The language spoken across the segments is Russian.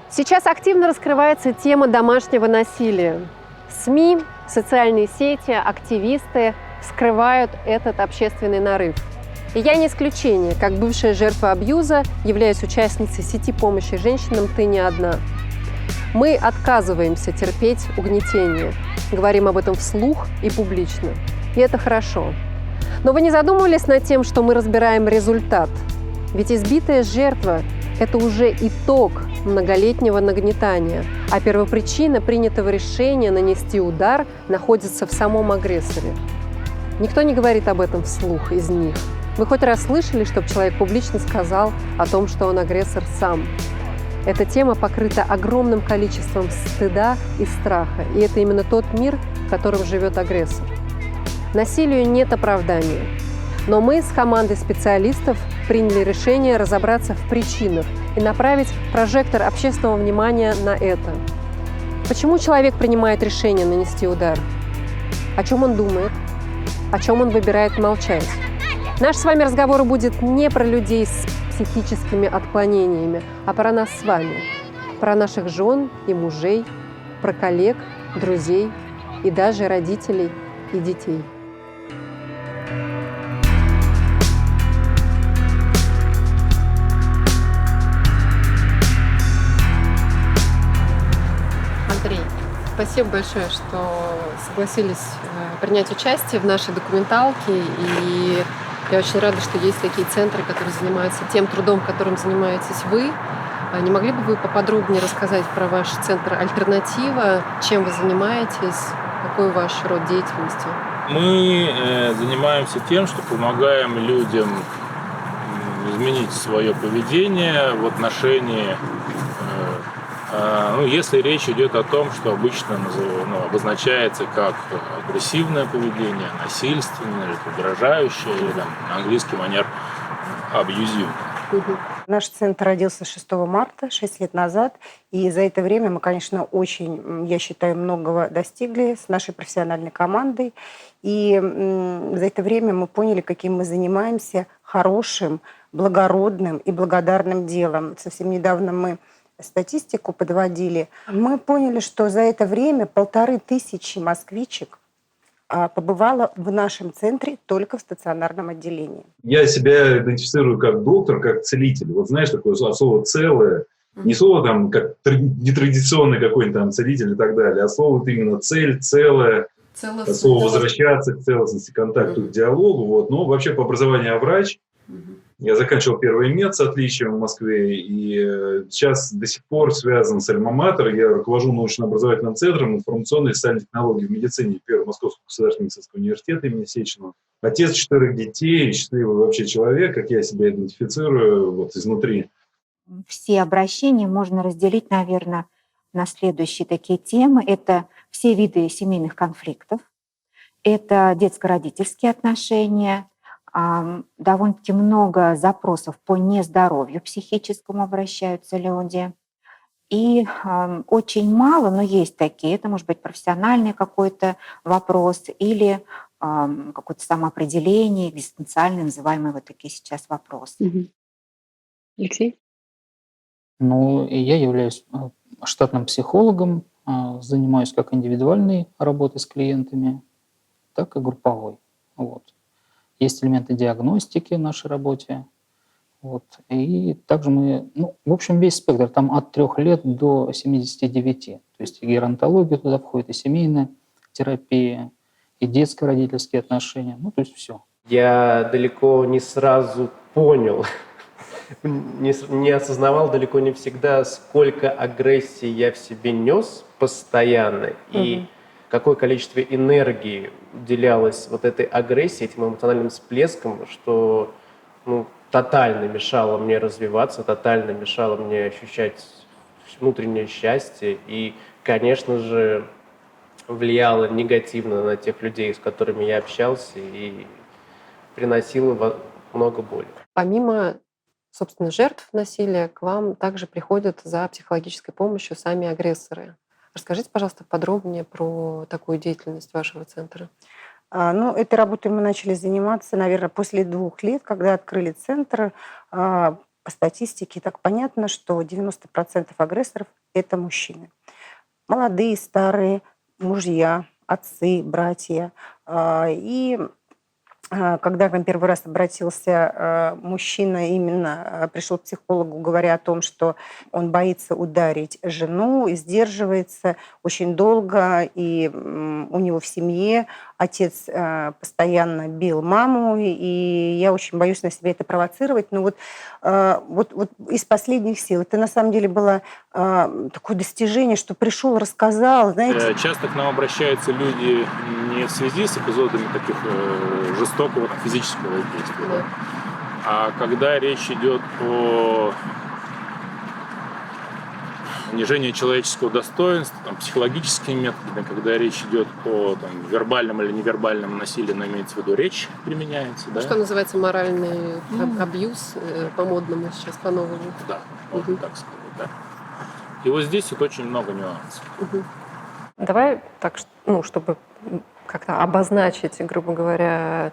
Сейчас активно раскрывается тема домашнего насилия. СМИ, социальные сети, активисты вскрывают этот общественный нарыв. И я не исключение. Как бывшая жертва абьюза, являюсь участницей сети помощи женщинам «Ты не одна». Мы отказываемся терпеть угнетение. Говорим об этом вслух и публично. И это хорошо. Но вы не задумывались над тем, что мы разбираем результат? Ведь избитая жертва – это уже итог многолетнего нагнетания, а первопричина принятого решения нанести удар находится в самом агрессоре. Никто не говорит об этом вслух из них. Вы хоть раз слышали, чтобы человек публично сказал о том, что он агрессор сам? Эта тема покрыта огромным количеством стыда и страха, и это именно тот мир, в котором живет агрессор. Насилию нет оправдания. Но мы с командой специалистов приняли решение разобраться в причинах и направить прожектор общественного внимания на это. Почему человек принимает решение нанести удар? О чем он думает? О чем он выбирает молчать? Наш с вами разговор будет не про людей с психическими отклонениями, а про нас с вами, про наших жен и мужей, про коллег, друзей и даже родителей и детей. Андрей, спасибо большое, что согласились принять участие в нашей документалке. И я очень рада, что есть такие центры, которые занимаются тем трудом, которым занимаетесь вы. Не могли бы вы поподробнее рассказать про ваш центр «Альтернатива», чем вы занимаетесь, какой ваш род деятельности? Мы занимаемся тем, что помогаем людям изменить свое поведение в отношении, если речь идет о том, что обычно обозначается как агрессивное поведение, насильственное, или угрожающее, или на английский манер абьюзивное. Наш центр родился 6 марта, 6 лет назад, и за это время мы, конечно, очень, я считаю, многого достигли с нашей профессиональной командой. И за это время мы поняли, каким мы занимаемся хорошим, благородным и благодарным делом. Совсем недавно мы статистику подводили. Мы поняли, что за это время 1500 москвичек побывала в нашем центре только в стационарном отделении. Я себя идентифицирую как доктор, как целитель. Вот знаешь, такое слово «целое». Не слово там, как нетрадиционный какой-нибудь там целитель и так далее, а слово вот именно «цель», «целое». Слово «возвращаться» к целостности, контакту, к диалогу. Вот. Но вообще по образованию я врач. Я заканчивал первый мед с отличием в Москве, и сейчас до сих пор связан с Альма-Матер. Я руковожу научно-образовательным центром информационной и социальной технологии в медицине Первого Московского государственного медицинского университета имени Сеченова. Отец 4 детей, счастливый вообще человек, как я себя идентифицирую вот изнутри. Все обращения можно разделить, наверное, на следующие такие темы. Это все виды семейных конфликтов, это детско-родительские отношения, довольно-таки много запросов по нездоровью психическому обращаются люди. И очень мало, но есть такие, это может быть профессиональный какой-то вопрос или какое-то самоопределение, экзистенциальный, называемые вот такие сейчас вопросы. Алексей? И я являюсь штатным психологом, занимаюсь как индивидуальной работой с клиентами, так и групповой. Вот. Есть элементы диагностики в нашей работе. Вот. И также мы, в общем, весь спектр, там от 3 лет до 79. То есть и геронтология туда входит, и семейная терапия, и детско-родительские отношения, то есть все. Я далеко не сразу понял, не осознавал далеко не всегда, сколько агрессии я в себе нес постоянно, и какое количество энергии уделялось вот этой агрессии, этим эмоциональным всплескам, что тотально мешало мне развиваться, тотально мешало мне ощущать внутреннее счастье и, конечно же, влияло негативно на тех людей, с которыми я общался, и приносило много боли. Помимо, собственно, жертв насилия, к вам также приходят за психологической помощью сами агрессоры. Расскажите, пожалуйста, подробнее про такую деятельность вашего центра. Этой работой мы начали заниматься, наверное, после 2 лет, когда открыли центр. по статистике так понятно, что 90% агрессоров – это мужчины. Молодые, старые, мужья, отцы, братья. И когда к нам первый раз обратился мужчина, именно пришел к психологу, говоря о том, что он боится ударить жену, и сдерживается очень долго, и у него в семье отец постоянно бил маму, и я очень боюсь на себя это провоцировать. Но вот из последних сил это на самом деле было такое достижение, что пришел, рассказал, знаете. Часто к нам обращаются люди не в связи с эпизодами таких жестокого физического воздействия, да. А когда речь идет о унижении человеческого достоинства, психологическими методами, когда речь идет о вербальном или невербальном насилии, но имеется в виду речь применяется. Да? Что называется моральный абьюз, по-модному сейчас, по-новому. Да, можно так сказать. Да. И вот здесь вот очень много нюансов. Давай так, чтобы как-то обозначить, грубо говоря,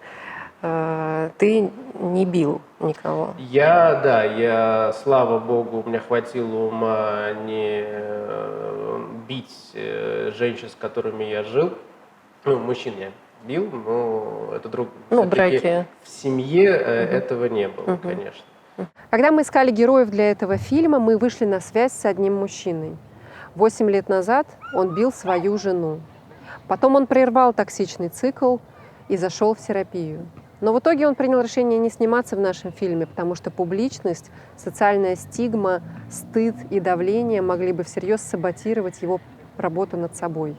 ты не бил никого. Я, слава богу, у меня хватило ума не бить женщин, с которыми я жил. Мужчин я бил, но это друг. Драки. В семье этого не было, конечно. Когда мы искали героев для этого фильма, мы вышли на связь с одним мужчиной. 8 лет назад он бил свою жену. Потом он прервал токсичный цикл и зашел в терапию. Но в итоге он принял решение не сниматься в нашем фильме, потому что публичность, социальная стигма, стыд и давление могли бы всерьез саботировать его работу над собой.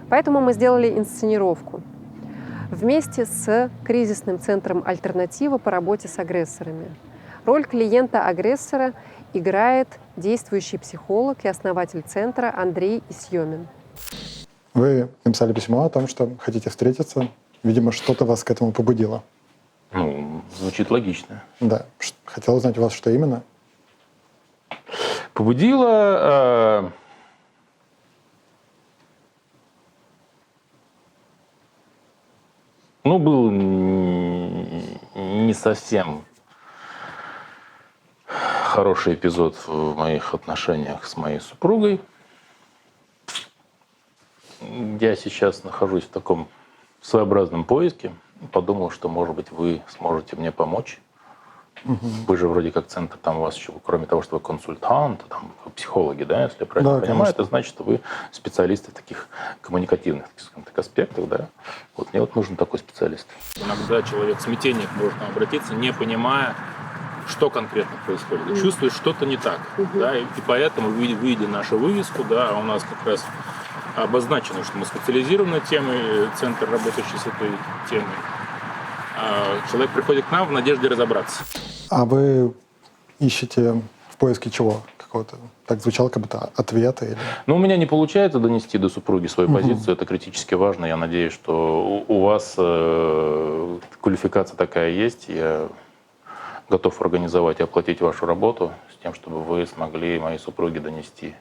Поэтому мы сделали инсценировку вместе с кризисным центром «Альтернатива» по работе с агрессорами. Роль клиента-агрессора играет действующий психолог и основатель центра Андрей Исьемин. Вы написали письмо о том, что хотите встретиться. Видимо, что-то вас к этому побудило. Звучит логично. Да. Хотел узнать у вас, что именно. Побудило... был не совсем хороший эпизод в моих отношениях с моей супругой. Я сейчас нахожусь в таком своеобразном поиске. Подумал, что, может быть, вы сможете мне помочь. Вы же вроде как центр, там у вас еще, кроме того, что вы консультант, там, вы психологи, да, если я правильно понимаю, конечно. Это значит, что вы специалисты в таких коммуникативных, скажем так, аспектах, да. Вот мне нужен такой специалист. Иногда человек в смятениях может к нам обратиться, не понимая, что конкретно происходит. И чувствует, что-то не так. Да, и поэтому, видя нашу вывеску, да, у нас как раз обозначено, что мы специализированная тема, центр, работающий с этой темой. Человек приходит к нам в надежде разобраться. А вы ищете в поиске чего? Какого-то, так звучало, как будто ответа? Или... У меня не получается донести до супруги свою позицию. Это критически важно. Я надеюсь, что у вас квалификация такая есть. Я готов организовать и оплатить вашу работу с тем, чтобы вы смогли моей супруге донести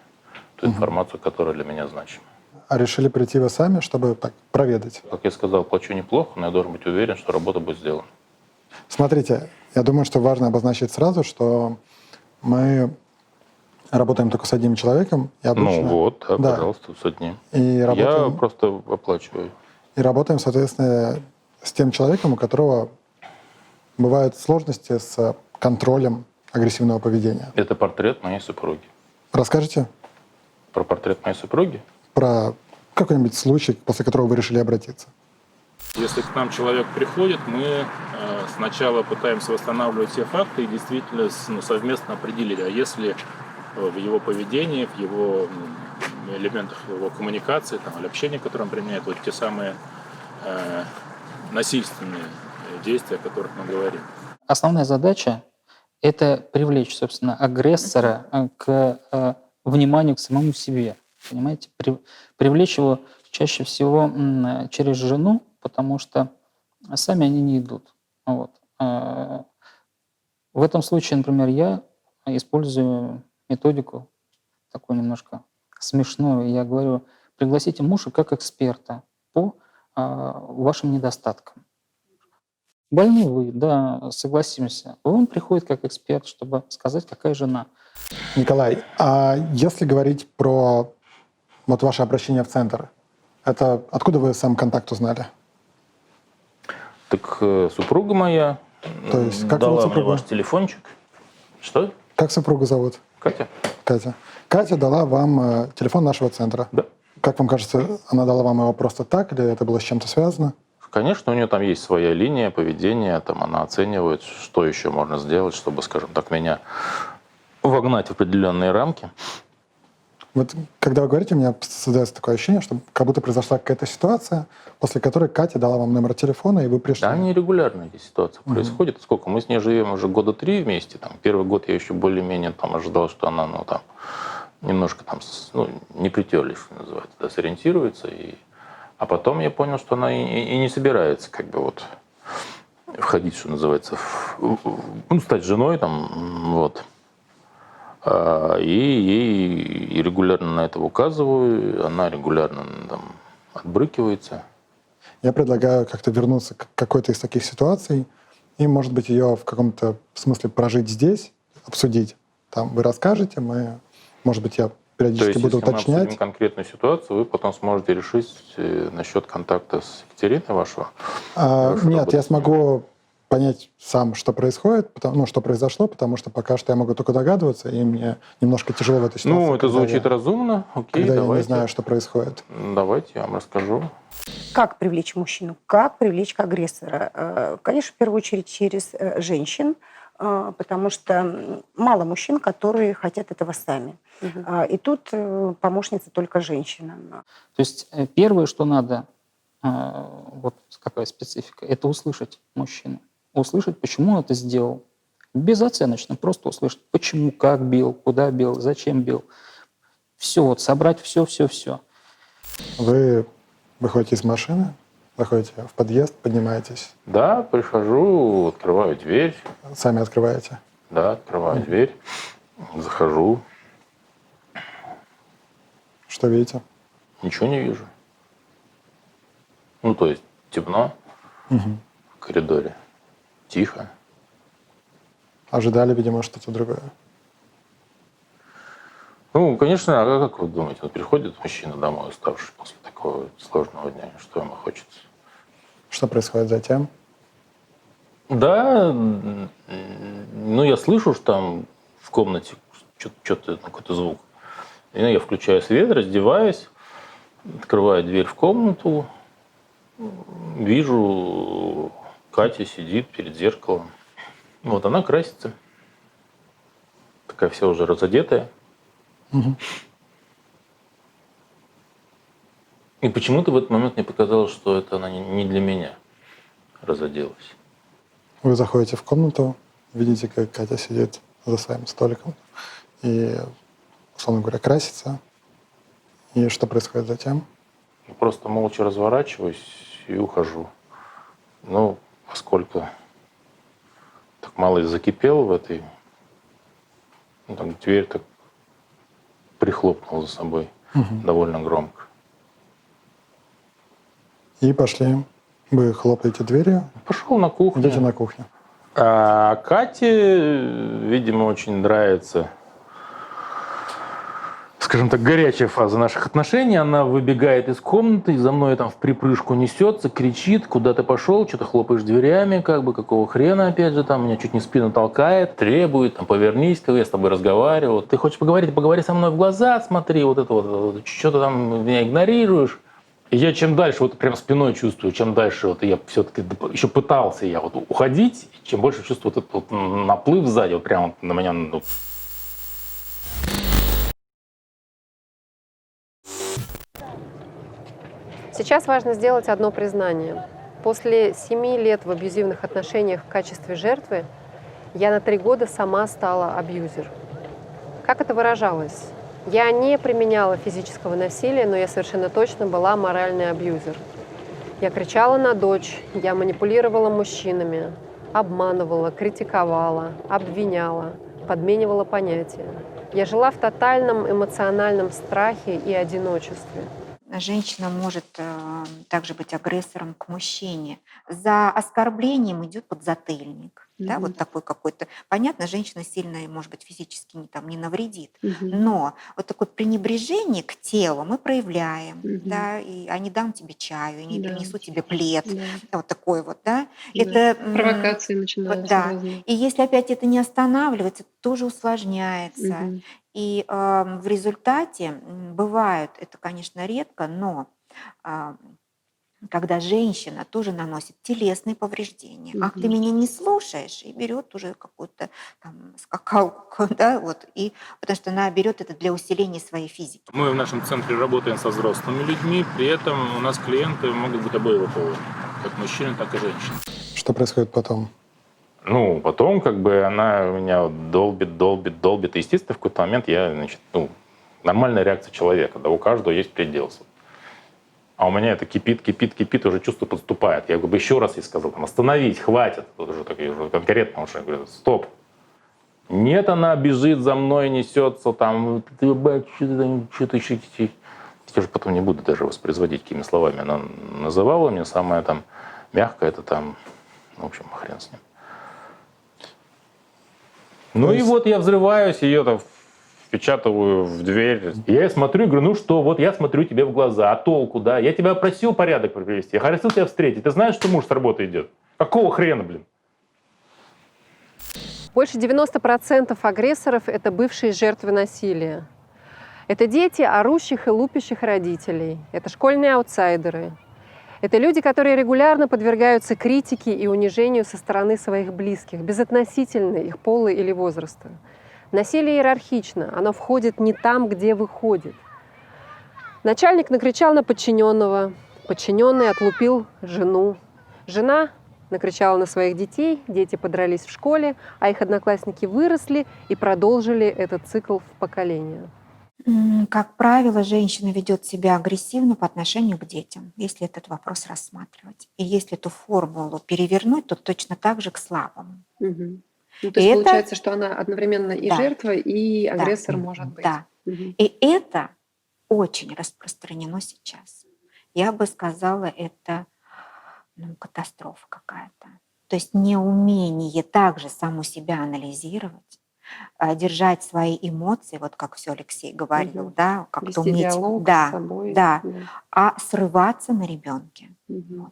ту информацию, которая для меня значима. А решили прийти вы сами, чтобы так проведать? Как я сказал, плачу неплохо, но я должен быть уверен, что работа будет сделана. Смотрите, я думаю, что важно обозначить сразу, что мы работаем только с одним человеком. И обычно, да, пожалуйста, с одним. И работаем, я просто оплачиваю. И работаем, соответственно, с тем человеком, у которого бывают сложности с контролем агрессивного поведения. Это портрет моей супруги. Расскажете? Про портрет моей супруги? Про какой-нибудь случай, после которого вы решили обратиться. Если к нам человек приходит, мы сначала пытаемся восстанавливать все факты и действительно совместно определить, а если в его поведении, в его элементах его коммуникации или общения, которые он применяет, вот те самые насильственные действия, о которых мы говорим. Основная задача — это привлечь, собственно, агрессора к вниманию к самому себе. Понимаете? Привлечь его чаще всего через жену, потому что сами они не идут. Вот. В этом случае, например, я использую методику такую немножко смешную. Я говорю, пригласите мужа как эксперта по вашим недостаткам. Больны вы, да, согласимся. Он приходит как эксперт, чтобы сказать, какая жена. Николай, а если говорить про вот ваше обращение в центр, это откуда вы сам контакт узнали? Так супруга моя То есть, как дала зовут мне супругу? ваш телефончик. Что? Как супругу зовут? Катя? Катя. Катя дала вам телефон нашего центра. Да. Как вам кажется, она дала вам его просто так, или это было с чем-то связано? Конечно, у нее там есть своя линия поведения, там она оценивает, что еще можно сделать, чтобы, скажем так, меня вогнать в определенные рамки. Вот когда вы говорите, у меня создается такое ощущение, что как будто произошла какая-то ситуация, после которой Катя дала вам номер телефона, и вы пришли. Да, нерегулярно эти ситуации происходят. Сколько? Мы с ней живем уже года 3 вместе. Там, первый год я еще более-менее там ожидал, что она там, немножко там, не притерлись, что называется, да, сориентируется. А потом я понял, что она и не собирается как бы вот входить, что называется, стать женой там, вот. И ей регулярно на это указываю, она регулярно там отбрыкивается. Я предлагаю как-то вернуться к какой-то из таких ситуаций и, может быть, ее в каком-то смысле прожить здесь, обсудить. Там вы расскажете, может быть, я периодически буду если уточнять. мы обсудим конкретную ситуацию, вы потом сможете решить насчет контакта с Екатериной вашего? Нет, я смогу понять сам, что происходит, что произошло, потому что пока что я могу только догадываться, и мне немножко тяжело в этой ситуации. Это звучит разумно. Окей, когда давайте. Я не знаю, что происходит. Давайте я вам расскажу. Как привлечь мужчину? Как привлечь агрессора? Конечно, в первую очередь через женщин, потому что мало мужчин, которые хотят этого сами. И тут помощница только женщина. То есть первое, что надо, вот какая специфика, это услышать мужчину. Услышать, почему он это сделал. Безоценочно, просто услышать, почему, как бил, куда бил, зачем бил. Все, вот собрать все. Вы выходите из машины, заходите в подъезд, поднимаетесь. Да, прихожу, открываю дверь. Сами открываете? Да, открываю дверь, захожу. Что видите? Ничего не вижу. То есть темно в коридоре, тихо. Ожидали, видимо, что-то другое. Конечно, а как вы думаете, приходит мужчина домой, уставший после такого сложного дня, что ему хочется? Что происходит затем? Да, я слышу, что там в комнате что-то, какой-то звук. И я включаю свет, раздеваюсь, открываю дверь в комнату, вижу, Катя сидит перед зеркалом. Она красится. Такая вся уже разодетая. И почему-то в этот момент мне показалось, что это она не для меня разоделась. Вы заходите в комнату, видите, как Катя сидит за своим столиком и, условно говоря, красится. И что происходит затем? Я просто молча разворачиваюсь и ухожу. Поскольку так мало закипел в этой, дверь так прихлопнула за собой довольно громко. И пошли. Вы хлопаете дверью. Пошел на кухню. Идете на кухню. А Кате, видимо, очень нравится, скажем так, горячая фаза наших отношений. Она выбегает из комнаты, и за мной там в припрыжку несется, кричит: куда ты пошел, что ты хлопаешь дверями, какого хрена, опять же, там меня чуть не в спину толкает, требует, повернись, я с тобой разговариваю. Ты хочешь поговорить, поговори со мной в глаза, смотри, что ты там меня игнорируешь. И я чем дальше, прям спиной чувствую, чем дальше я все-таки еще пытался уходить, чем больше чувствую этот наплыв сзади, прямо на меня. Сейчас важно сделать одно признание. После 7 лет в абьюзивных отношениях в качестве жертвы я на 3 года сама стала абьюзер. Как это выражалось? Я не применяла физического насилия, но я совершенно точно была моральный абьюзер. Я кричала на дочь, я манипулировала мужчинами, обманывала, критиковала, обвиняла, подменивала понятия. Я жила в тотальном эмоциональном страхе и одиночестве. женщина может также быть агрессором к мужчине. За оскорблением идет подзатыльник. Да, вот такой какой-то. Понятно, женщина сильно, может быть, физически не навредит, но вот такое пренебрежение к телу мы проявляем. Да, и я не дам тебе чаю, я не принесу тебе плед. Вот такой вот, да. Это, провокации начинаются. Да. Разные. И если опять это не останавливается, тоже усложняется. И в результате бывает, это, конечно, редко, но когда женщина тоже наносит телесные повреждения. Ах, ты меня не слушаешь, и берет уже какую-то там скакалку, да, вот, и потому что она берет это для усиления своей физики. Мы в нашем центре работаем со взрослыми людьми, при этом у нас клиенты могут быть обоего пола, как мужчины, так и женщины. Что происходит потом? Ну, потом как бы она меня долбит. И, естественно, в какой-то момент я, значит, нормальная реакция человека, да, у каждого есть предел. А у меня это кипит, уже чувство подступает. Я бы еще раз ей сказал, там, остановись, хватит. Тут уже так, уже конкретно уже говорю, стоп. Нет, она бежит за мной, несется, там, что-то еще. Я же потом не буду даже воспроизводить, какими словами она называла меня. Самое там мягкое, это там, в общем, хрен с ним. Ну и вот я взрываюсь, ее там впечатываю в дверь. Я ей смотрю и говорю, ну что, вот я смотрю тебе в глаза, а толку, да? Я тебя просил порядок привести, я просил тебя встретить. Ты знаешь, что муж с работы идет? Какого хрена, блин? Больше 90% агрессоров – это бывшие жертвы насилия. Это дети орущих и лупящих родителей. Это школьные аутсайдеры. Это люди, которые регулярно подвергаются критике и унижению со стороны своих близких, безотносительно их пола или возраста. Насилие иерархично, оно входит не там, где выходит. Начальник накричал на подчиненного, подчиненный отлупил жену. Жена накричала на своих детей, дети подрались в школе, а их одноклассники выросли и продолжили этот цикл в поколение. Как правило, женщина ведет себя агрессивно по отношению к детям, если этот вопрос рассматривать. И если эту формулу перевернуть, то точно так же к слабому. Ну, то есть получается, что она одновременно и жертва, и агрессор может быть. Да. И это очень распространено сейчас. Я бы сказала, это катастрофа какая-то. То есть неумение также саму себя анализировать, держать свои эмоции, вот как все Алексей говорил, да, как-то уметь, диалог с собой, а срываться на ребенке. Вот.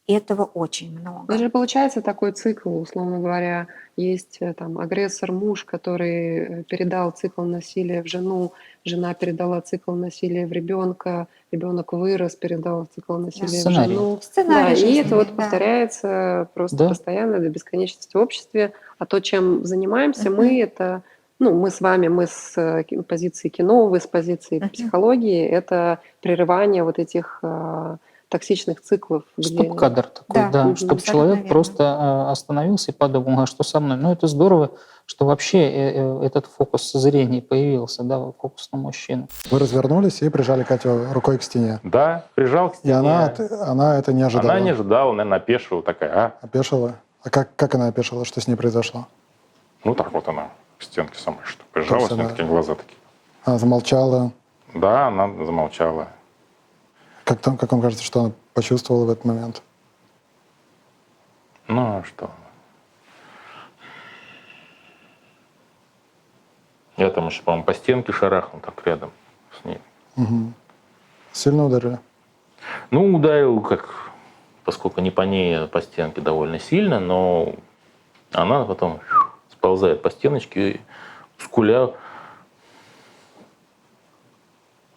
Этого очень много. Даже получается такой цикл, условно говоря, есть там агрессор муж, который передал цикл насилия в жену, жена передала цикл насилия в ребенка, ребенок вырос, передал цикл насилия в жену. Сценарий и это вот повторяется просто постоянно до бесконечности в обществе. А то, чем занимаемся мы, это, мы с вами, мы с позиции кино, вы с позиции психологии, это прерывание вот этих токсичных циклов. Стоп-кадр такой, чтобы человек просто остановился и подумал, а что со мной? Ну, это здорово, что вообще этот фокус зрения появился, да, фокус на мужчину. Вы развернулись и прижали Катю рукой к стене. Да, прижал к стене. И она это не ожидала. Она не ожидала, наверное, опешила такая. Опешила? А как она опешила? Что с ней произошло? Ну, так вот она к стенке самой, что прижалась, у нее такие глаза такие. Она замолчала? Да, она замолчала. Как вам кажется, что она почувствовала в этот момент? Ну, а что? Я там еще, по-моему, по стенке шарахнул так рядом с ней. Угу. Сильно ударили? Ну, ударил, поскольку не по ней, а по стенке довольно сильно, но она потом сползает по стеночке и, скуля,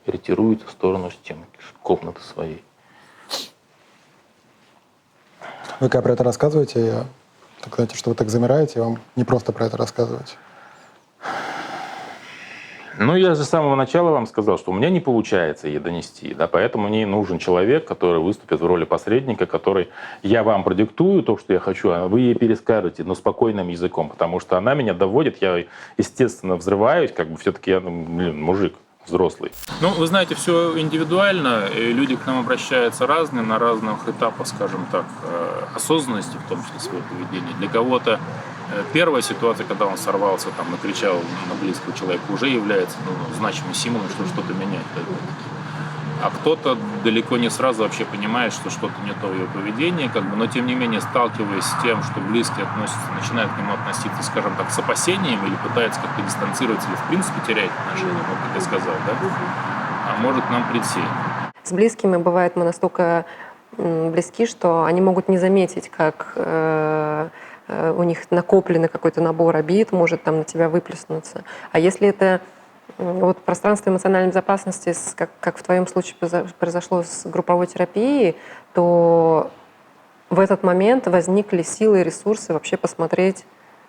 ретируется в сторону стенки, комнаты своей. Вы когда про это рассказываете, так знаете, что вы так замираете, и вам не просто про это рассказывать. Ну, я же с самого начала вам сказал, что у меня не получается ей донести, да, поэтому мне нужен человек, который выступит в роли посредника, который я вам продиктую то, что я хочу, а вы ей перескажете, но спокойным языком, потому что она меня доводит, я, естественно, взрываюсь, все-таки я, мужик взрослый. Ну, вы знаете, все индивидуально, и люди к нам обращаются разные, на разных этапах, скажем так, осознанности, в том числе своего поведения. Для кого-то первая ситуация, когда он сорвался, там, накричал на близкого человека, уже является значимым символом, что что-то менять. а кто-то далеко не сразу вообще понимает, что что-то не то в ее поведении, но тем не менее, сталкиваясь с тем, что близкие начинают к нему относиться, скажем так, с опасением или пытаются как-то дистанцироваться или в принципе терять отношения, как ты сказал, да? А может к нам прийти. С близкими бывает мы настолько близки, что они могут не заметить, как у них накопленный какой-то набор обид, может там на тебя выплеснуться. А если это вот пространство эмоциональной безопасности, как в твоем случае произошло с групповой терапией, то в этот момент возникли силы и ресурсы вообще посмотреть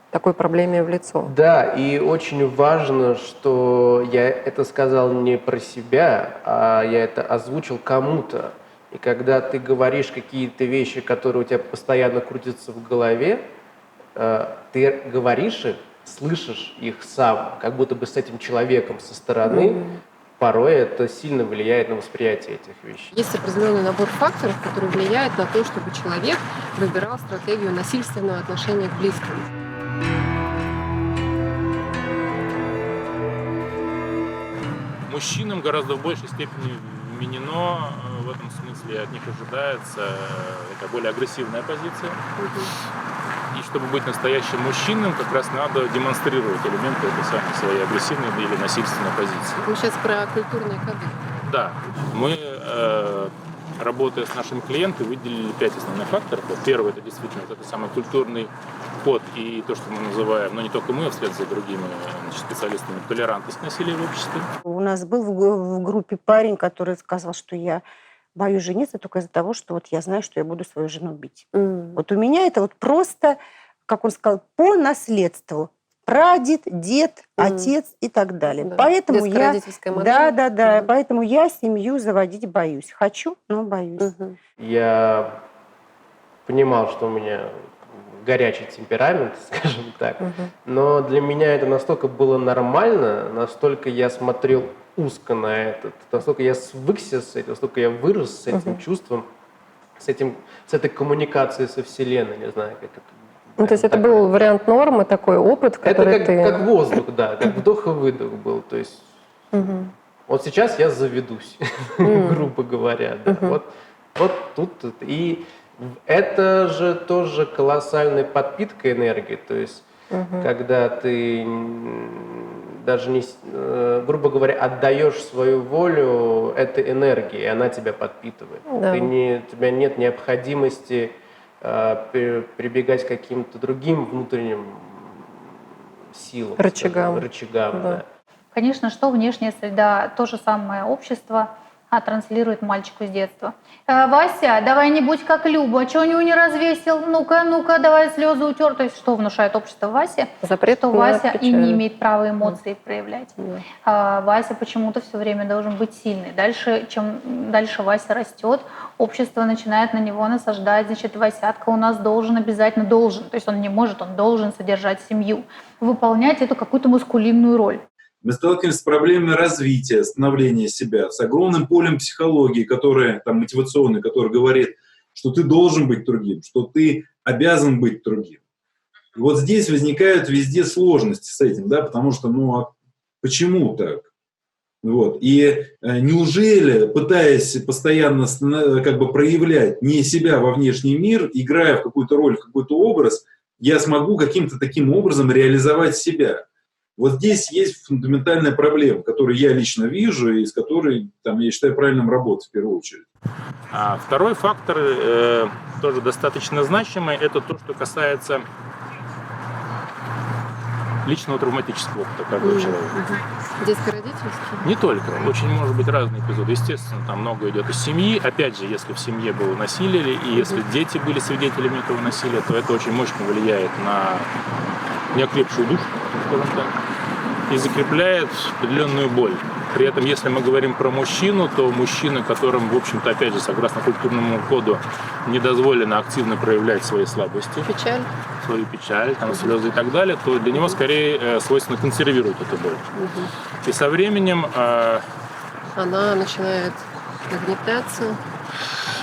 такой проблеме в лицо. Да, и очень важно, что я это сказал не про себя, а я это озвучил кому-то. И когда ты говоришь какие-то вещи, которые у тебя постоянно крутятся в голове, ты говоришь их, слышишь их сам, как будто бы с этим человеком со стороны, порой это сильно влияет на восприятие этих вещей. Есть определенный набор факторов, которые влияют на то, чтобы человек выбирал стратегию насильственного отношения к близким. Мужчинам гораздо в большей степени вменено, в этом смысле от них ожидается это более агрессивная позиция. И чтобы быть настоящим мужчиной, как раз надо демонстрировать элементы этой самой своей агрессивной или насильственной позиции. Мы сейчас про культурные коды. Да, мы, работая с нашими клиентами, выделили 5 основных факторов. Первый — это действительно вот этот самый культурный код и то, что мы называем, но не только мы, а вслед за другими специалистами, толерантность насилия в обществе. У нас был в группе парень, который сказал, что я боюсь жениться только из-за того, что вот я знаю, что я буду свою жену бить. Вот у меня это вот просто, как он сказал, по наследству. Прадед, дед, отец и так далее. Да. Поэтому Детско-родительская модель. Да. Поэтому я семью заводить боюсь. Хочу, но боюсь. Я понимал, что у меня горячий темперамент, скажем так, но для меня это настолько было нормально, настолько я смотрел узко на это, настолько я свыкся с этим, настолько я вырос с этим чувством, с этой коммуникацией со Вселенной, не знаю, как это. Ну, то есть это был вариант нормы, такой опыт, который это как воздух, да, как вдох и выдох был. То есть вот сейчас я заведусь, грубо говоря. Да. Вот тут. И это же тоже колоссальная подпитка энергии. То есть когда ты даже, не, грубо говоря, отдаешь свою волю этой энергии, и она тебя подпитывает. Да. У тебя нет необходимости прибегать к каким-то другим внутренним силам. Рычагам. Да. Конечно, что внешняя среда, то же самое общество транслирует мальчику с детства. Вася, давай не будь как Люба, чего у него не развесил? Ну-ка, давай слезы утер. То есть что внушает общество Васе? Запрет что на Вася печаль. и не имеет права эмоции проявлять. Да. Вася почему-то все время должен быть сильный. Чем дальше Вася растет, общество начинает на него насаждать, значит, Васятка у нас обязательно должен. То есть он не может, он должен содержать семью, выполнять эту какую-то маскулинную роль. Мы сталкиваемся с проблемами развития, становления себя, с огромным полем психологии, которая, там, мотивационной, которая говорит, что ты должен быть другим, что ты обязан быть другим. И вот здесь возникают везде сложности с этим, да, потому что, а почему так? Вот. И неужели, пытаясь постоянно как бы проявлять не себя во внешний мир, играя в какую-то роль, в какой-то образ, я смогу каким-то таким образом реализовать себя? Вот здесь есть фундаментальная проблема, которую я лично вижу и с которой, я считаю, правильным работать в первую очередь. А второй фактор, тоже достаточно значимый, это то, что касается личного травматического опыта каждого человека. Детско-родительский? Не только. Очень может быть разные эпизоды. Естественно, там много идет из семьи. Опять же, если в семье было насилие, и если дети были свидетелями этого насилия, то это очень мощно влияет на неокрепшую душу, скажем так, и закрепляет определенную боль. При этом, если мы говорим про мужчину, то мужчина, которым, в общем-то, опять же, согласно культурному коду, не дозволено активно проявлять свои слабости, свою печаль, слезы и так далее, то для него скорее свойственно консервировать эту боль. И со временем она начинает нагнетаться,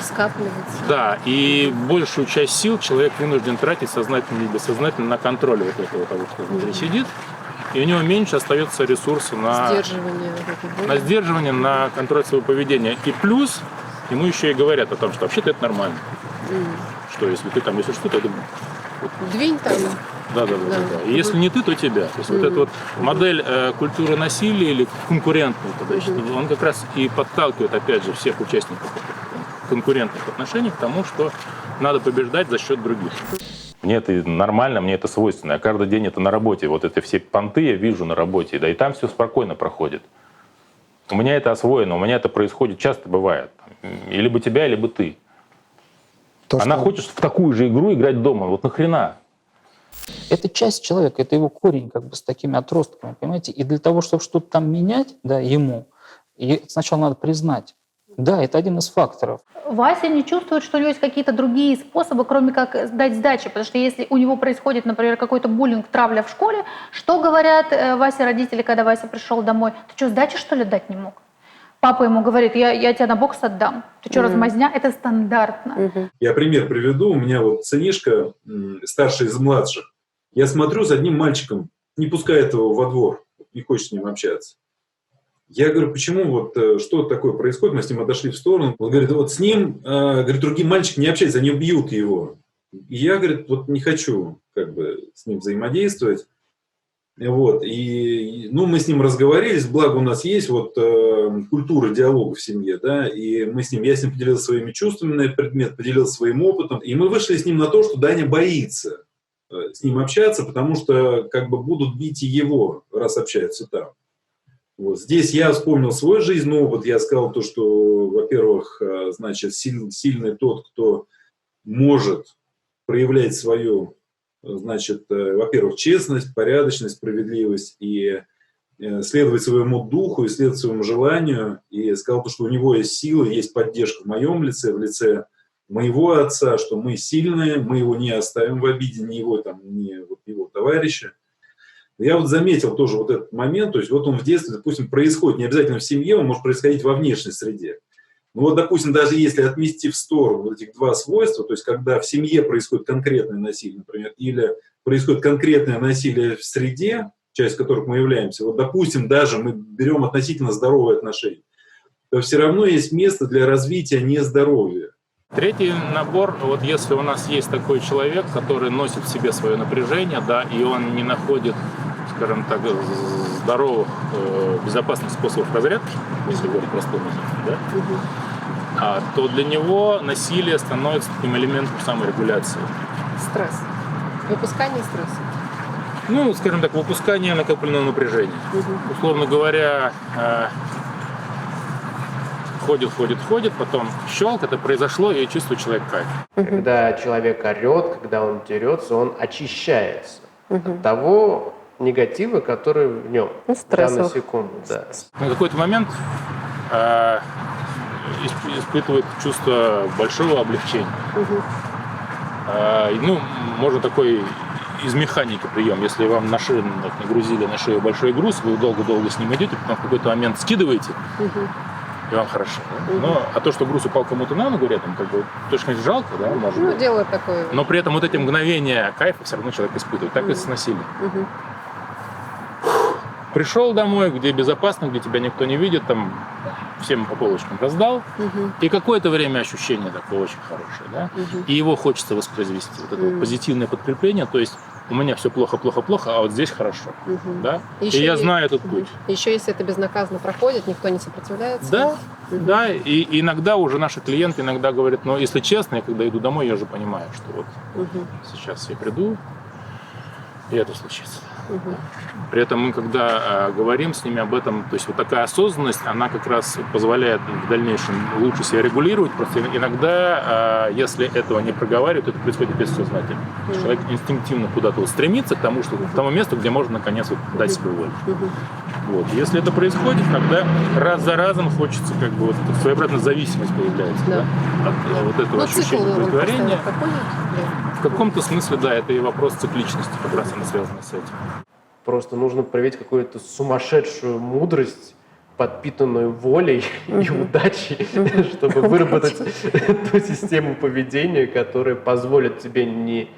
скапливаться. Да, и большую часть сил человек вынужден тратить сознательно или бессознательно на контроль вот этого того, что внутри сидит. и у него меньше остается ресурса на сдерживание, на контроль своего поведения. И плюс ему еще и говорят о том, что вообще-то это нормально. Что если ты там, если что-то, это... Двинь там. Да. И если не ты, то тебя. То есть вот эта вот модель культуры насилия или конкурентной, он как раз и подталкивает, опять же, всех участников конкурентных отношений к тому, что надо побеждать за счет других. Мне это нормально, мне это свойственно. Я каждый день это на работе. Вот эти все понты я вижу на работе, да, и там все спокойно проходит. У меня это освоено, у меня это происходит, часто бывает. И либо тебя, либо ты. Она хочет в такую же игру играть дома. Вот нахрена? Это часть человека, это его корень как бы с такими отростками, понимаете? И для того, чтобы что-то там менять, да, ему, и сначала надо признать, да, это один из факторов. Вася не чувствует, что у него есть какие-то другие способы, кроме как дать сдачи. Потому что если у него происходит, например, какой-то буллинг, травля в школе, что говорят Васе родители, когда Вася пришел домой? Ты что, сдачи, что ли, дать не мог? Папа ему говорит, я тебя на бокс отдам. Ты что, размазня? Это стандартно. Я пример приведу. У меня вот сынишка, старший из младших. Я смотрю за одним мальчиком, не пускает его во двор, не хочет с ним общаться. Я говорю, почему, вот что такое происходит? Мы с ним отошли в сторону. Он говорит, вот с ним, говорит, другие мальчики не общаются, они бьют его. И я, говорит, вот не хочу как бы с ним взаимодействовать. Вот. И, ну, мы с ним разговорились, благо у нас есть вот культура диалога в семье, да, и я с ним поделился своими чувствами на этот предмет, поделился своим опытом, и мы вышли с ним на то, что Даня боится с ним общаться, потому что как бы будут бить и его, раз общаются там. Вот. Здесь я вспомнил свой жизненный опыт, я сказал то, что, во-первых, значит, сильный тот, кто может проявлять свою, значит, во-первых, честность, порядочность, справедливость и следовать своему духу, и следовать своему желанию. И сказал, что у него есть сила, есть поддержка в моем лице, в лице моего отца, что мы сильные, мы его не оставим в обиде, ни его, там, ни вот его товарища. Я вот заметил тоже вот этот момент, то есть вот он в детстве, допустим, происходит, не обязательно в семье, он может происходить во внешней среде. Ну вот, допустим, даже если отмести в сторону вот этих два свойства, то есть когда в семье происходит конкретное насилие, например, или происходит конкретное насилие в среде, часть которых мы являемся, вот, допустим, даже мы берем относительно здоровые отношения, то все равно есть место для развития нездоровья. Третий набор, вот если у нас есть такой человек, который носит в себе свое напряжение, да, и он не находит, скажем так, здоровых, безопасных способов разрядки, если говорить простым языком, да, то для него насилие становится таким элементом саморегуляции. Стресс. Выпускание стресса. Ну, скажем так, выпускание накопленного напряжения. Условно говоря, ходит, потом щелк, это произошло, и чувствует человек кайф. Когда человек орет, когда он дерется, он очищается от того негатива, который в нем в данную секунду. Да. На какой-то момент испытывает чувство большого облегчения. Ну, можно такой из механики прием. Если вам на шею нагрузили на шею большой груз, вы долго-долго с ним идете, потом в какой-то момент скидываете, и вам хорошо. Да? Но, а то, что груз упал кому-то на ногу рядом, как бы, точно жалко, да, может быть. Дело такое. Но при этом вот эти мгновения кайфа все равно человек испытывает. Так и с насилием. Пришел домой, где безопасно, где тебя никто не видит, там всем по полочкам раздал, и какое-то время ощущение такое очень хорошее, да, и его хочется воспроизвести, вот это вот позитивное подкрепление, то есть у меня все плохо, а вот здесь хорошо, да, и я знаю этот путь. Еще если это безнаказанно проходит, никто не сопротивляется. Да, да, и иногда уже наши клиенты иногда говорят, но если честно, я когда иду домой, я же понимаю, что вот сейчас я приду, и это случится. При этом мы, когда говорим с ними об этом, то есть вот такая осознанность, она как раз позволяет в дальнейшем лучше себя регулировать. Просто иногда, если этого не проговаривают, это происходит бессознательно. Человек инстинктивно куда-то вот стремится к тому, что, к тому месту, где можно наконец вот дать себе волю. Вот. Если это происходит, тогда раз за разом хочется, как бы вот своеобразная зависимость появляется, да? От вот этого ощущения удовлетворения. В каком-то смысле, да, это и вопрос цикличности, как раз она связана с этим. Просто нужно проявить какую-то сумасшедшую мудрость, подпитанную волей и удачей, чтобы выработать ту систему поведения, которая позволит тебе не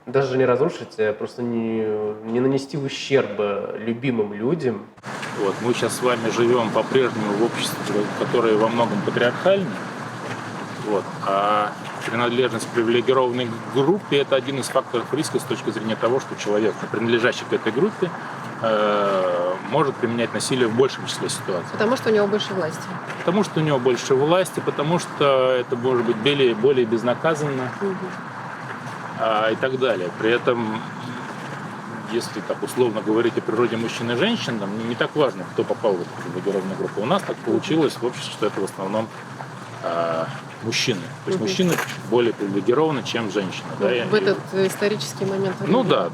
даже не разрушить, а просто не нанести ущерба любимым людям. Вот, мы сейчас с вами живем по-прежнему в обществе, которое во многом патриархальное. Вот, а принадлежность к привилегированной группе – это один из факторов риска с точки зрения того, что человек, принадлежащий к этой группе, может применять насилие в большем числе ситуаций. Потому что у него больше власти. Потому что у него больше власти, потому что это может быть более безнаказанно и так далее. При этом, если так условно говорить о природе мужчин и женщин, там не так важно, кто попал в эту привилегированную группу. У нас так получилось в обществе, что это в основном мужчины. То есть мужчины более привилегированы, чем женщины. Да? В этот исторический момент. Ну да.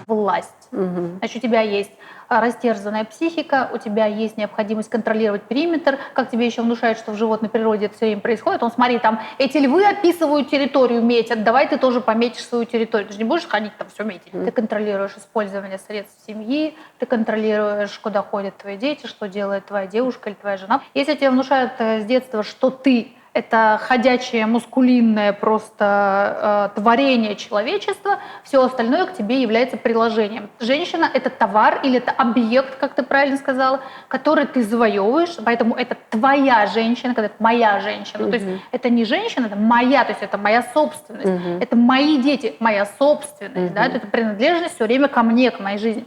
Власть. Значит, у тебя есть растерзанная психика, у тебя есть необходимость контролировать периметр, как тебе еще внушают, что в животной природе это все время происходит. Он, смотри, там эти львы описывают территорию, метят, давай ты тоже пометишь свою территорию. Ты же не будешь ходить там все метить. Ты контролируешь использование средств семьи, ты контролируешь, куда ходят твои дети, что делает твоя девушка или твоя жена. Если тебе внушают с детства, что ты это ходячее, мускулинное просто творение человечества, все остальное к тебе является приложением. Женщина — это товар или это объект, как ты правильно сказала, который ты завоевываешь, поэтому это твоя женщина, когда это моя женщина. То есть это не женщина, это моя, то есть это моя собственность, это мои дети, моя собственность, да, это принадлежность все время ко мне, к моей жизни.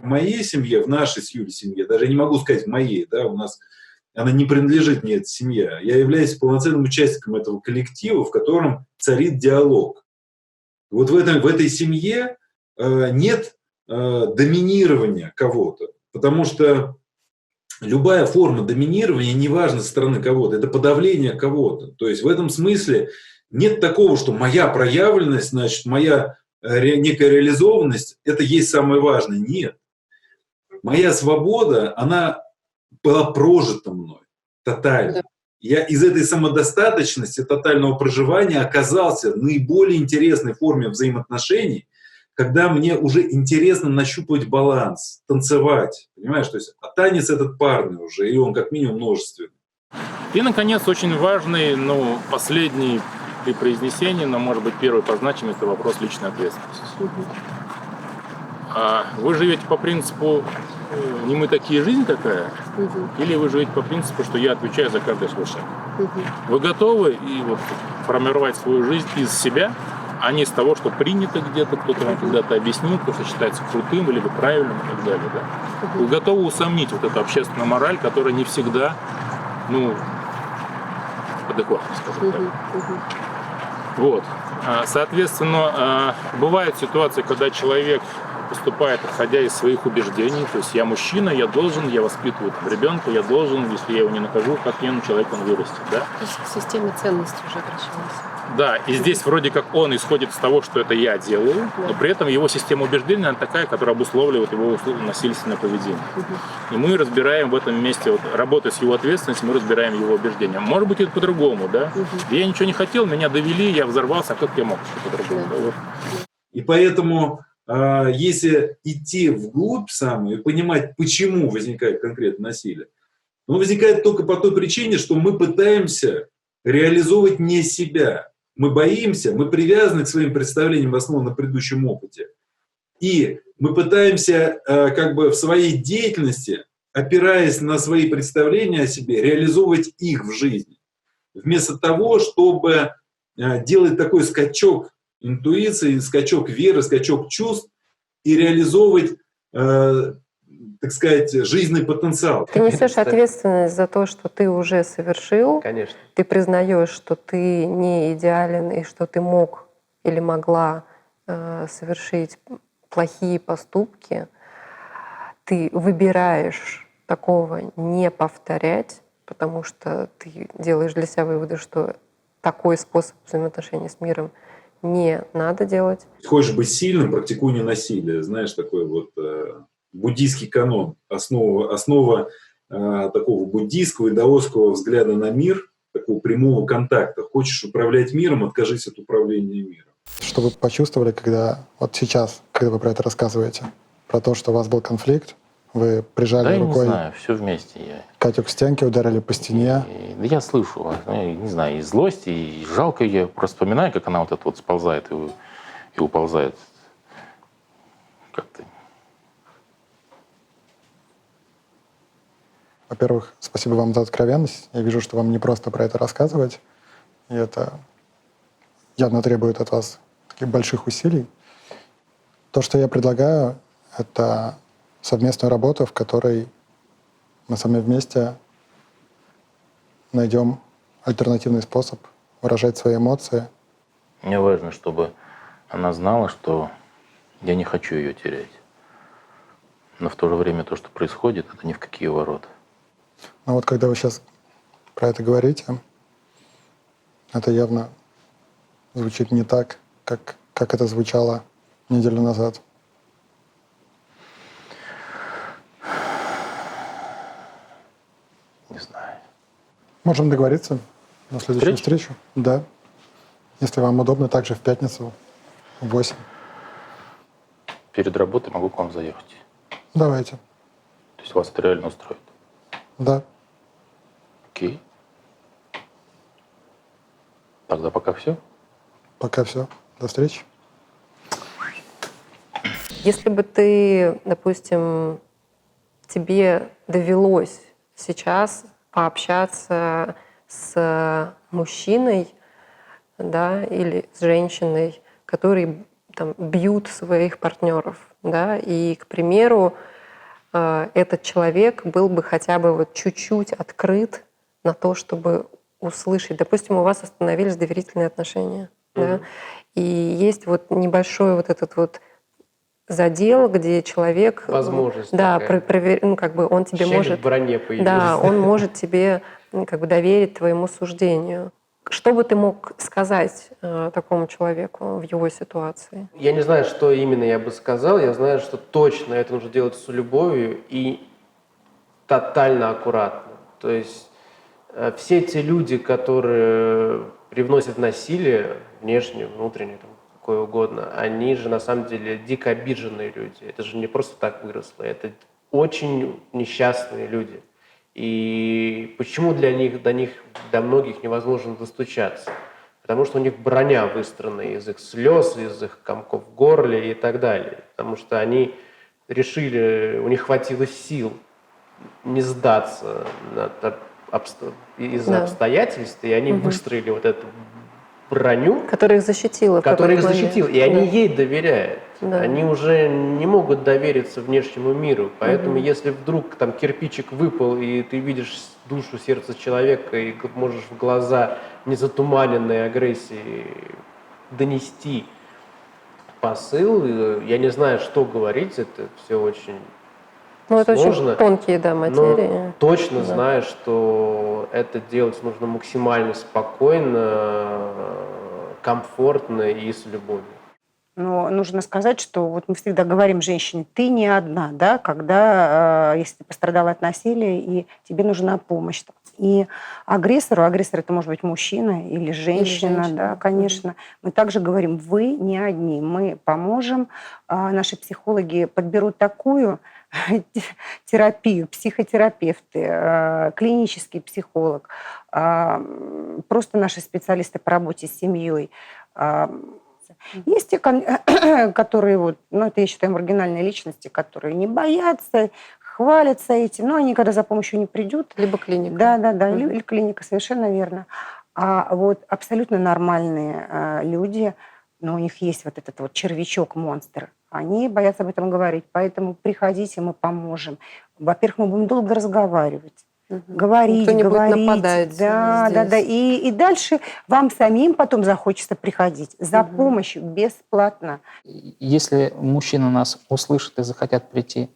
В моей семье, в нашей с Юлей семье, даже я не могу сказать в моей, да, у нас она не принадлежит мне, эта семья. Я являюсь полноценным участником этого коллектива, в котором царит диалог. Вот в этой семье нет доминирования кого-то, потому что любая форма доминирования, неважно со стороны кого-то, это подавление кого-то. То есть в этом смысле нет такого, что моя проявленность, значит, моя некая реализованность, это есть самое важное. Нет. Моя свобода, она была прожита мной тотально. Я из этой самодостаточности, тотального проживания оказался в наиболее интересной форме взаимоотношений, когда мне уже интересно нащупывать баланс, танцевать. Понимаешь, то есть танец этот парный уже, и он как минимум множественный. И, наконец, очень важный, последний при произнесении, но, может быть, первый по значимости, это вопрос личной ответственности. Вы живете по принципу «не мы такие, жизнь такая», или вы живете по принципу, что я отвечаю за каждый свой шаг? Вы готовы и формировать свою жизнь из себя, а не из того, что принято где-то, кто-то вам когда-то объяснил, кто-то считается крутым или правильным и так далее. Да? Вы готовы усомнить эту общественную мораль, которая не всегда, адекватна, скажем так. Вот. Соответственно, бывают ситуации, когда человек поступает, исходя из своих убеждений. То есть я мужчина, я воспитываю ребенка, я должен, если я его не накажу, как человек он вырастет. Да? То есть к системе ценностей уже обращался. Да, и здесь вроде как он исходит из того, что это я делаю, но при этом его система убеждений, она такая, которая обусловливает его насильственное поведение. И мы разбираем в этом месте, работая с его ответственностью, мы разбираем его убеждения. Может быть, это по-другому, да? Я ничего не хотел, меня довели, я взорвался, а как я мог что-то по-другому? Да? Вот. И поэтому если идти вглубь самую и понимать, почему возникает конкретное насилие, оно возникает только по той причине, что мы пытаемся реализовывать не себя. Мы боимся, мы привязаны к своим представлениям, основанным на предыдущем опыте. И мы пытаемся в своей деятельности, опираясь на свои представления о себе, реализовывать их в жизни. Вместо того, чтобы делать такой скачок интуиции, скачок веры, скачок чувств и реализовывать, так сказать, жизненный потенциал. Ты несешь ответственность за то, что ты уже совершил. Конечно. Ты признаешь, что ты не идеален и что ты мог или могла совершить плохие поступки. Ты выбираешь такого не повторять, потому что ты делаешь для себя выводы, что такой способ взаимоотношений с миром не надо делать. Хочешь быть сильным, практикуй ненасилие. Знаешь, такой буддийский канон, основа такого буддийского и даосского взгляда на мир, такого прямого контакта. Хочешь управлять миром, откажись от управления миром. Что вы почувствовали, когда сейчас, когда вы про это рассказываете, про то, что у вас был конфликт, вы прижали рукой, не знаю, все вместе. Катю к стенке, ударили по стене. Я слышу, не знаю, и злость, и жалко ее. Просто вспоминаю, как она сползает и уползает как-то... Во-первых, спасибо вам за откровенность. Я вижу, что вам не просто про это рассказывать. И это явно требует от вас таких больших усилий. То, что я предлагаю, это совместную работу, в которой мы с вами вместе найдем альтернативный способ выражать свои эмоции. Мне важно, чтобы она знала, что я не хочу ее терять. Но в то же время то, что происходит, это ни в какие ворота. Но вот когда вы сейчас про это говорите, это явно звучит не так, как это звучало неделю назад. Не знаю. Можем договориться на следующую встречу. Да. Если вам удобно, также в пятницу в 8. Перед работой могу к вам заехать. Давайте. То есть вас это реально устроит? Да. Окей. Тогда пока все. Пока все. До встречи. Если бы ты, допустим, тебе довелось сейчас пообщаться с мужчиной, да, или с женщиной, которые там бьют своих партнеров, да, и, к примеру, этот человек был бы хотя бы вот чуть-чуть открыт на то, чтобы услышать. Допустим, у вас остановились доверительные отношения, да, и есть вот небольшой вот этот вот задел, где человек, Возможность да, такая. ну, как бы он тебе Щель может, в броне появилась. да, он может тебе как бы доверить твоему суждению. Что бы ты мог сказать такому человеку в его ситуации? Я не знаю, что именно я бы сказал. Я знаю, что точно это нужно делать с любовью и тотально аккуратно. То есть все те люди, которые привносят насилие, внешнее, внутреннее, там, какое угодно, они же на самом деле дико обиженные люди. Это же не просто так выросло. Это очень несчастные люди. И почему до многих невозможно достучаться? Потому что у них броня выстроена из их слез, из их комков в горле и так далее. Потому что они решили, у них хватило сил не сдаться из-за обстоятельств, и они выстроили вот эту броню, которая их защитила. Которая их защитила. И они ей доверяют. Да. Они уже не могут довериться внешнему миру. Поэтому если вдруг там кирпичик выпал, и ты видишь душу, сердце человека, и можешь в глаза незатуманенной агрессии донести посыл, я не знаю, что говорить, это все очень это сложно. очень тонкие, да, материи. Но точно знаю, что это делать нужно максимально спокойно, комфортно и с любовью. Но нужно сказать, что вот мы всегда говорим женщине, ты не одна, да, когда, если ты пострадала от насилия, и тебе нужна помощь. И агрессор это может быть мужчина или женщина, да, конечно. Мы также говорим, вы не одни, мы поможем, наши психологи подберут такую терапию, психотерапевты, клинический психолог, просто наши специалисты по работе с семьей. Есть те, которые, вот, это я считаю, маргинальные личности, которые не боятся, хвалятся этим, но они когда за помощью не придут. Либо клиника. Да, или клиника, совершенно верно. А вот абсолютно нормальные люди, но у них есть вот этот вот червячок-монстр, они боятся об этом говорить. Поэтому приходите, мы поможем. Во-первых, мы будем долго разговаривать. Говорить. Будет нападать. Да. И дальше вам самим потом захочется приходить за помощью бесплатно. Если мужчины нас услышат и захотят прийти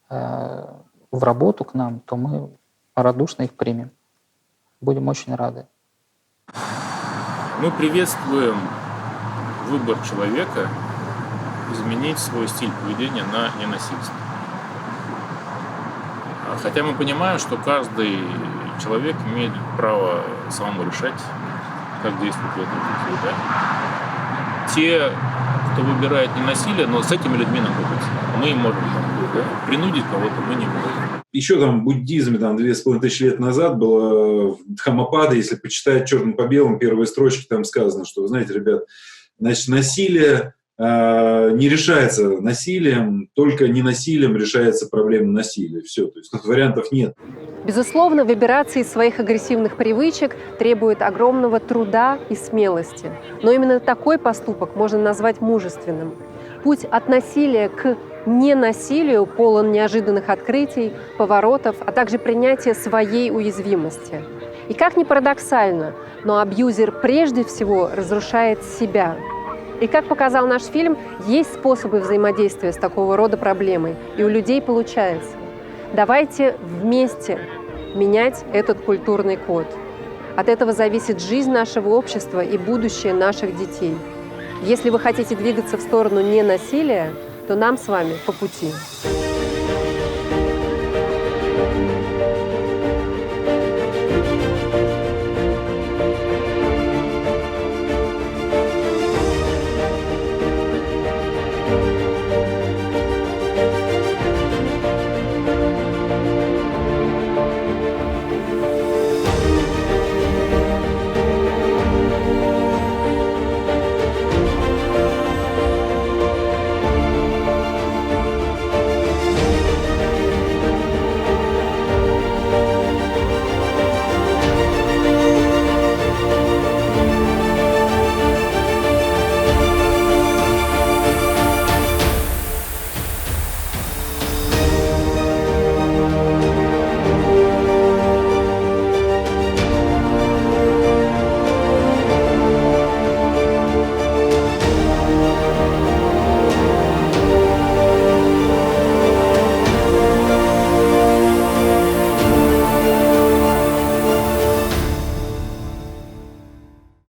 в работу к нам, то мы радушно их примем. Будем очень рады. Мы приветствуем выбор человека изменить свой стиль поведения на ненасильство. Хотя мы понимаем, что каждый человек имеет право самому решать, как действовать в этом случае. Да? Те, кто выбирает ненасилие, но с этими людьми нам работать. Мы им можем помочь, да? Принудить кого-то мы не можем. Еще там в буддизме 2500 лет назад было в Дхаммапада, если почитать черным по белому, первые строчки, там сказано, что, вы знаете, ребят, значит, насилие не решается насилием, только не насилием решается проблема насилия. Все, то есть тут вариантов нет. Безусловно, выбираться из своих агрессивных привычек требует огромного труда и смелости. Но именно такой поступок можно назвать мужественным. Путь от насилия к ненасилию полон неожиданных открытий, поворотов, а также принятия своей уязвимости. И как ни парадоксально, но абьюзер прежде всего разрушает себя. И как показал наш фильм, есть способы взаимодействия с такого рода проблемой, и у людей получается. Давайте вместе менять этот культурный код. От этого зависит жизнь нашего общества и будущее наших детей. Если вы хотите двигаться в сторону ненасилия, то нам с вами по пути.